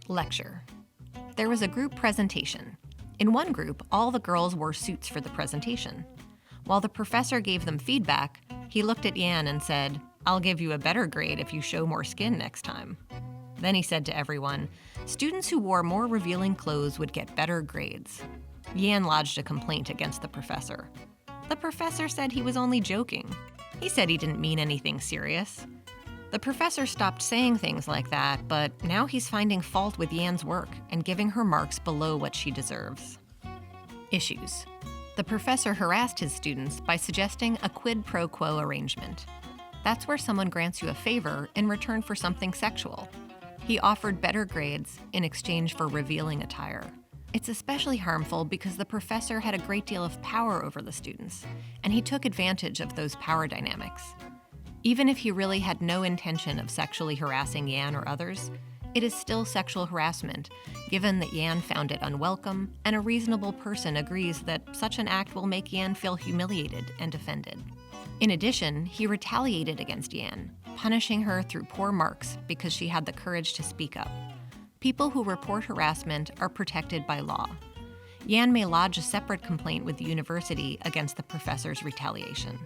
Lecture. There was a group presentation. In one group, all the girls wore suits for the presentation. While the professor gave them feedback, he looked at Yan and said, "I'll give you a better grade if you show more skin next time." Then he said to everyone, students who wore more revealing clothes would get better grades. Yan lodged a complaint against the professor. The professor said he was only joking. He said he didn't mean anything serious. The professor stopped saying things like that, but now he's finding fault with Yan's work and giving her marks below what she deserves. Issues. The professor harassed his students by suggesting a quid pro quo arrangement. That's where someone grants you a favor in return for something sexual. He offered better grades in exchange for revealing attire. It's especially harmful because the professor had a great deal of power over the students, and he took advantage of those power dynamics. Even if he really had no intention of sexually harassing Yan or others, it is still sexual harassment, given that Yan found it unwelcome and a reasonable person agrees that such an act will make Yan feel humiliated and offended. In addition, he retaliated against Yan, punishing her through poor marks because she had the courage to speak up. People who report harassment are protected by law. Yan may lodge a separate complaint with the university against the professor's retaliation.